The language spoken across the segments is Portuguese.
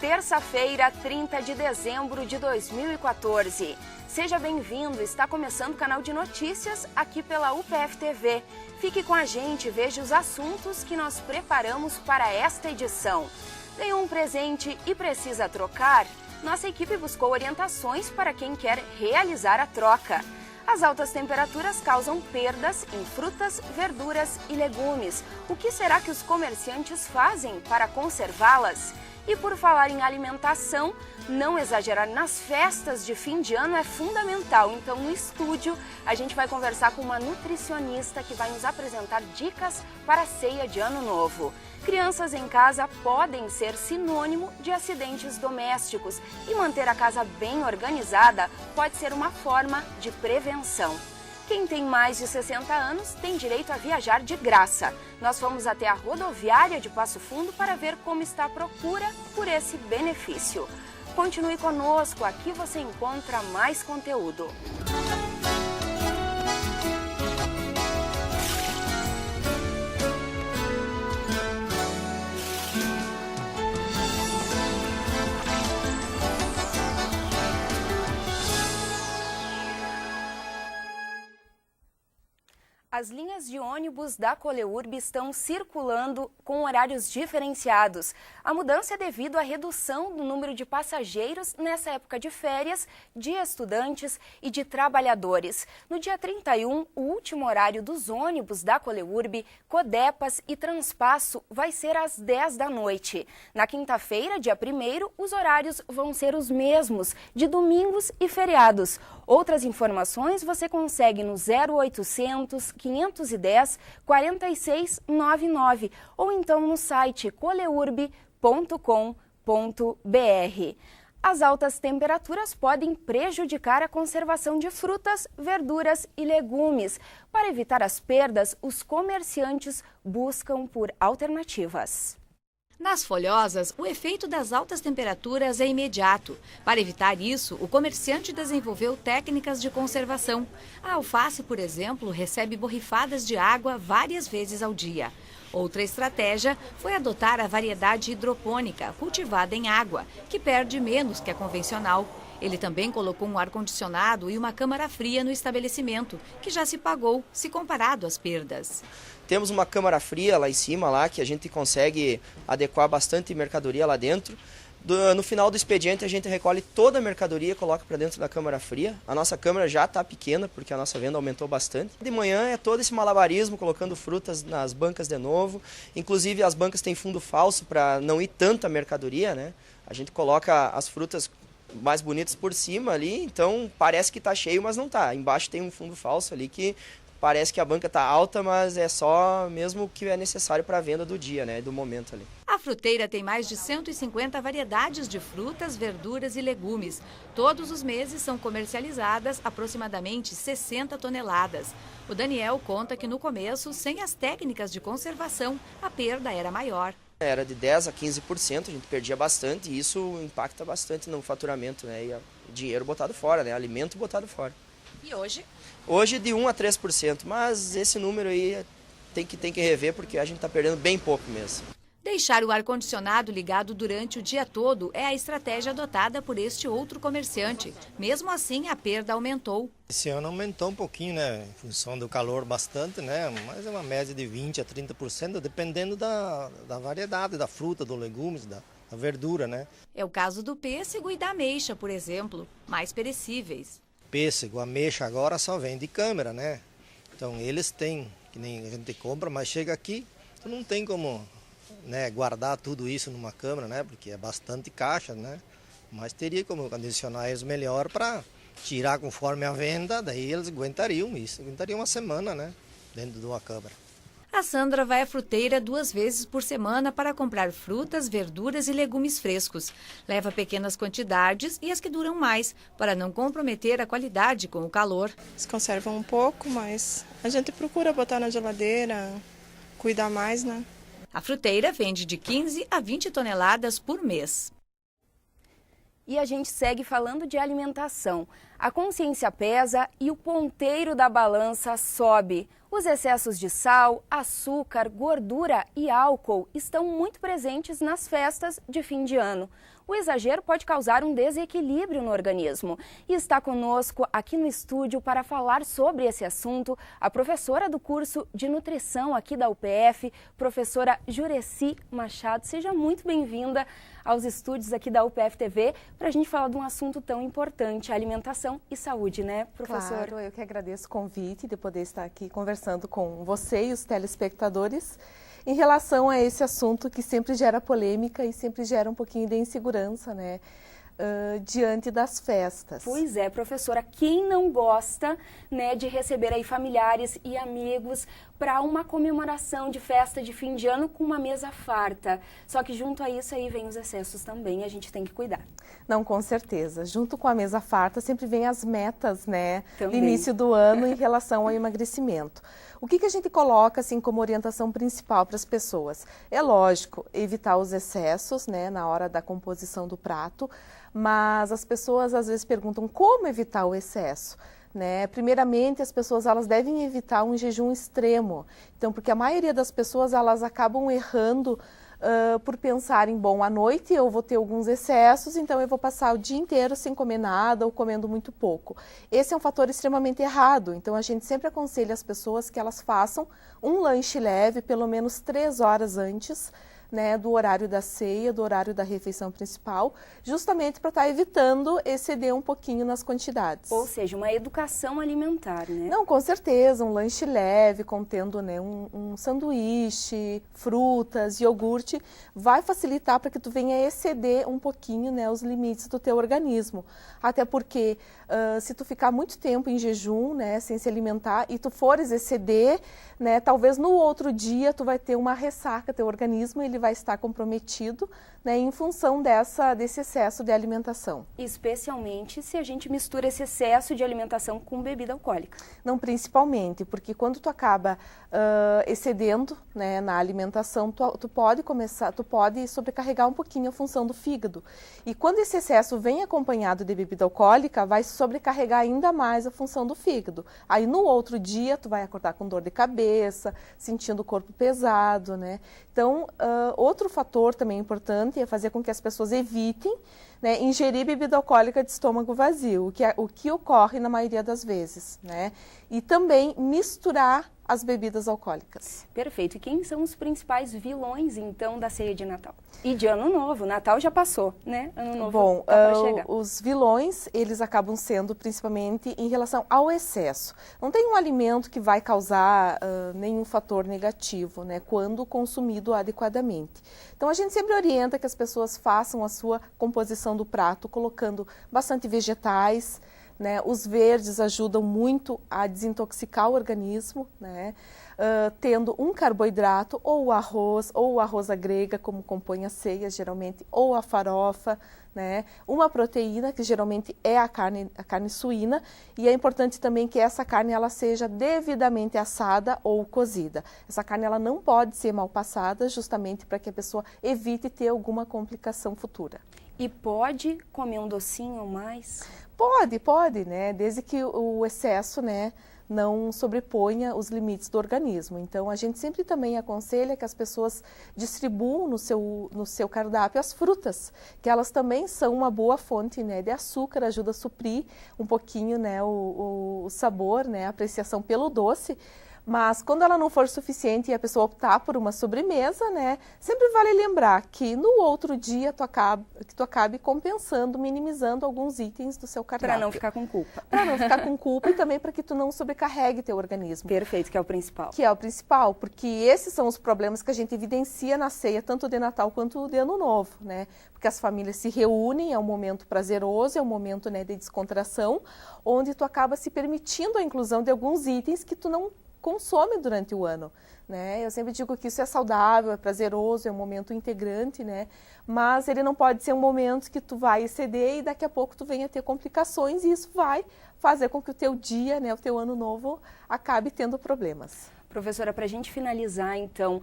Terça-feira, 30 de dezembro de 2014. Seja bem-vindo, está começando o canal de notícias aqui pela UPF TV. Fique com a gente e veja os assuntos que nós preparamos para esta edição. Ganhou um presente e precisa trocar? Nossa equipe buscou orientações para quem quer realizar a troca. As altas temperaturas causam perdas em frutas, verduras e legumes. O que será que os comerciantes fazem para conservá-las? E por falar em alimentação, não exagerar nas festas de fim de ano é fundamental. Então, no estúdio, a gente vai conversar com uma nutricionista que vai nos apresentar dicas para a ceia de Ano Novo. Crianças em casa podem ser sinônimo de acidentes domésticos e manter a casa bem organizada pode ser uma forma de prevenção. Quem tem mais de 60 anos tem direito a viajar de graça. Nós fomos até a rodoviária de Passo Fundo para ver como está a procura por esse benefício. Continue conosco, aqui você encontra mais conteúdo. As linhas de ônibus da Coleurb estão circulando com horários diferenciados. A mudança é devido à redução do número de passageiros nessa época de férias, de estudantes e de trabalhadores. No dia 31, o último horário dos ônibus da Coleurb, Codepas e Transpasso vai ser às 10 da noite. Na quinta-feira, dia 1º, os horários vão ser os mesmos, de domingos e feriados. Outras informações você consegue no 0800 510 4699 ou então no site coleurb.com.br. As altas temperaturas podem prejudicar a conservação de frutas, verduras e legumes. Para evitar as perdas, os comerciantes buscam por alternativas. Nas folhosas, o efeito das altas temperaturas é imediato. Para evitar isso, o comerciante desenvolveu técnicas de conservação. A alface, por exemplo, recebe borrifadas de água várias vezes ao dia. Outra estratégia foi adotar a variedade hidropônica, cultivada em água, que perde menos que a convencional. Ele também colocou um ar-condicionado e uma câmara fria no estabelecimento, que já se pagou, se comparado às perdas. Temos uma câmara fria lá em cima, lá, que a gente consegue adequar bastante mercadoria lá dentro. No final do expediente a gente recolhe toda a mercadoria e coloca para dentro da câmara fria. A nossa câmara já está pequena, porque a nossa venda aumentou bastante. De manhã é todo esse malabarismo, colocando frutas nas bancas de novo. Inclusive as bancas têm fundo falso para não ir tanta mercadoria, né? A gente coloca as frutas mais bonitas por cima ali, então parece que está cheio, mas não está. Embaixo tem um fundo falso ali que parece que a banca está alta, mas é só mesmo o que é necessário para a venda do dia, né, do momento ali. A fruteira tem mais de 150 variedades de frutas, verduras e legumes. Todos os meses são comercializadas aproximadamente 60 toneladas. O Daniel conta que no começo, sem as técnicas de conservação, a perda era maior. Era de 10% a 15%, a gente perdia bastante e isso impacta bastante no faturamento, né, e dinheiro botado fora, né, alimento botado fora. E hoje? Hoje de 1% a 3%, mas esse número aí tem que rever porque a gente está perdendo bem pouco mesmo. Deixar o ar-condicionado ligado durante o dia todo é a estratégia adotada por este outro comerciante. Mesmo assim, a perda aumentou. Esse ano aumentou um pouquinho, né? Em função do calor bastante, né? Mas é uma média de 20% a 30%, dependendo da variedade, da fruta, dos legumes, da verdura, né? É o caso do pêssego e da ameixa, por exemplo, mais perecíveis. Pêssego, ameixa agora só vem de câmara, né? Então eles têm, que nem a gente compra, mas chega aqui, tu não tem como, né, guardar tudo isso numa câmara, né? Porque é bastante caixa, né? Mas teria como condicionar eles melhor para tirar conforme a venda, daí eles aguentariam isso, aguentariam uma semana, né? Dentro de uma câmara. A Sandra vai à fruteira 2 vezes por semana para comprar frutas, verduras e legumes frescos. Leva pequenas quantidades e as que duram mais, para não comprometer a qualidade com o calor. Se conservam um pouco, mas a gente procura botar na geladeira, cuidar mais, né? A fruteira vende de 15 a 20 toneladas por mês. E a gente segue falando de alimentação. A consciência pesa e o ponteiro da balança sobe. Os excessos de sal, açúcar, gordura e álcool estão muito presentes nas festas de fim de ano. O exagero pode causar um desequilíbrio no organismo. E está conosco aqui no estúdio para falar sobre esse assunto a professora do curso de nutrição aqui da UPF, professora Jureci Machado. Seja muito bem-vinda aos estúdios aqui da UPF TV para a gente falar de um assunto tão importante, alimentação e saúde, né, professora? Claro, eu que agradeço o convite de poder estar aqui conversando com você e os telespectadores em relação a esse assunto que sempre gera polêmica e sempre gera um pouquinho de insegurança, né, diante das festas. Pois é, professora, quem não gosta, né, de receber aí familiares e amigos para uma comemoração de festa de fim de ano com uma mesa farta? Só que junto a isso aí vem os excessos também, a gente tem que cuidar. Não, com certeza. Junto com a mesa farta sempre vem as metas, né, também, do início do ano em relação ao emagrecimento. O que a gente coloca assim como orientação principal para as pessoas? É lógico, evitar os excessos, né, na hora da composição do prato, mas as pessoas às vezes perguntam como evitar o excesso, né? Primeiramente, as pessoas elas devem evitar um jejum extremo. Então, porque a maioria das pessoas elas acabam errando por pensarem, bom, à noite eu vou ter alguns excessos, então eu vou passar o dia inteiro sem comer nada ou comendo muito pouco. Esse é um fator extremamente errado, então a gente sempre aconselha as pessoas que elas façam um lanche leve pelo menos 3 horas antes, né, do horário da ceia, do horário da refeição principal, justamente para estar evitando exceder um pouquinho nas quantidades. Ou seja, uma educação alimentar, né? Não, com certeza, um lanche leve, contendo, né, um sanduíche, frutas, iogurte, vai facilitar para que tu venha exceder um pouquinho, né, os limites do teu organismo. Até porque, se tu ficar muito tempo em jejum, né, sem se alimentar, e tu fores exceder, né, talvez no outro dia tu vai ter uma ressaca, teu organismo ele vai estar comprometido, né, em função desse excesso de alimentação. Especialmente se a gente mistura esse excesso de alimentação com bebida alcoólica. Não, principalmente, porque quando tu acaba excedendo, né, na alimentação, tu pode sobrecarregar um pouquinho a função do fígado. E quando esse excesso vem acompanhado de bebida alcoólica, vai sobrecarregar ainda mais a função do fígado. Aí no outro dia tu vai acordar com dor de cabeça, sentindo o corpo pesado, né? Então, outro fator também importante é fazer com que as pessoas evitem, né, ingerir bebida alcoólica de estômago vazio, o que ocorre na maioria das vezes, né? E também misturar as bebidas alcoólicas. Perfeito. E quem são os principais vilões, então, da ceia de Natal? E de Ano Novo. Natal já passou, né? Ano Novo Bom, tá para chegar. Os vilões, eles acabam sendo principalmente em relação ao excesso. Não tem um alimento que vai causar nenhum fator negativo, né, quando consumido adequadamente. Então, a gente sempre orienta que as pessoas façam a sua composição do prato, colocando bastante vegetais, né? Os verdes ajudam muito a desintoxicar o organismo, né? Tendo um carboidrato, ou o arroz à grega, como compõe a ceia, geralmente, ou a farofa, né? Uma proteína, que geralmente é a carne suína, e é importante também que essa carne ela seja devidamente assada ou cozida. Essa carne ela não pode ser mal passada, justamente para que a pessoa evite ter alguma complicação futura. E pode comer um docinho ou mais? Pode, né? Desde que o excesso, né, não sobreponha os limites do organismo. Então, a gente sempre também aconselha que as pessoas distribuam no seu cardápio as frutas, que elas também são uma boa fonte, né, de açúcar, ajuda a suprir um pouquinho, né, o sabor, né, a apreciação pelo doce. Mas quando ela não for suficiente e a pessoa optar por uma sobremesa, né, sempre vale lembrar que no outro dia tu acabe compensando, minimizando alguns itens do seu cardápio. Para não ficar com culpa. Para não ficar com culpa e também para que tu não sobrecarregue teu organismo. Perfeito, que é o principal. Que é o principal, porque esses são os problemas que a gente evidencia na ceia, tanto de Natal quanto de Ano Novo, né? Porque as famílias se reúnem, é um momento prazeroso, é um momento, né, de descontração, onde tu acaba se permitindo a inclusão de alguns itens que tu não consome durante o ano, né? Eu sempre digo que isso é saudável, é prazeroso, é um momento integrante, né? Mas ele não pode ser um momento que tu vai exceder e daqui a pouco tu venha ter complicações e isso vai fazer com que o teu dia, né, o teu ano novo acabe tendo problemas. Professora, para a gente finalizar, então,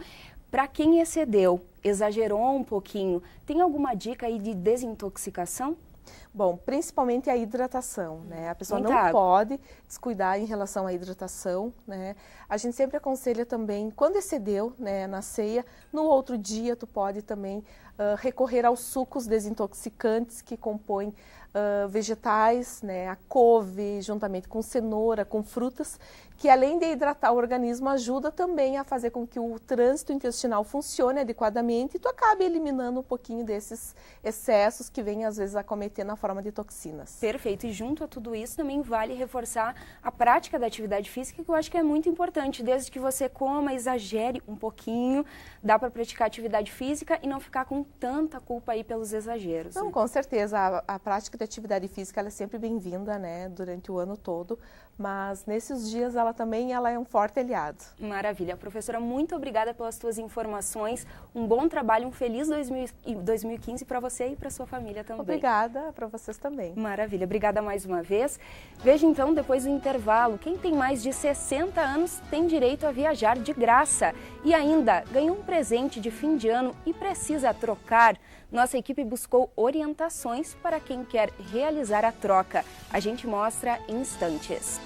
para quem excedeu, exagerou um pouquinho, tem alguma dica aí de desintoxicação? Bom, principalmente a hidratação, né? A pessoa Muita não água. pode descuidar em relação à hidratação, né? A gente sempre aconselha também, quando excedeu, né, na ceia, no outro dia tu pode também recorrer aos sucos desintoxicantes que compõem vegetais, né, a couve, juntamente com cenoura, com frutas, que além de hidratar o organismo, ajuda também a fazer com que o trânsito intestinal funcione adequadamente e tu acabe eliminando um pouquinho desses excessos que vêm às vezes a acometer na forma de toxinas. Perfeito. E junto a tudo isso também vale reforçar a prática da atividade física, que eu acho que é muito importante. Desde que você coma, exagere um pouquinho, dá para praticar atividade física e não ficar com tanta culpa aí pelos exageros. Não, com certeza, a prática de atividade física ela é sempre bem-vinda, né, durante o ano todo, mas nesses dias ela é um forte aliado. Maravilha. Professora, muito obrigada pelas suas informações. Um bom trabalho, um feliz 2015 para você e para sua família também. Obrigada para vocês também. Maravilha. Obrigada mais uma vez. Veja então, depois do intervalo, quem tem mais de 60 anos tem direito a viajar de graça e ainda ganhou um presente de fim de ano e precisa trocar. Nossa equipe buscou orientações para quem quer realizar a troca. A gente mostra em instantes.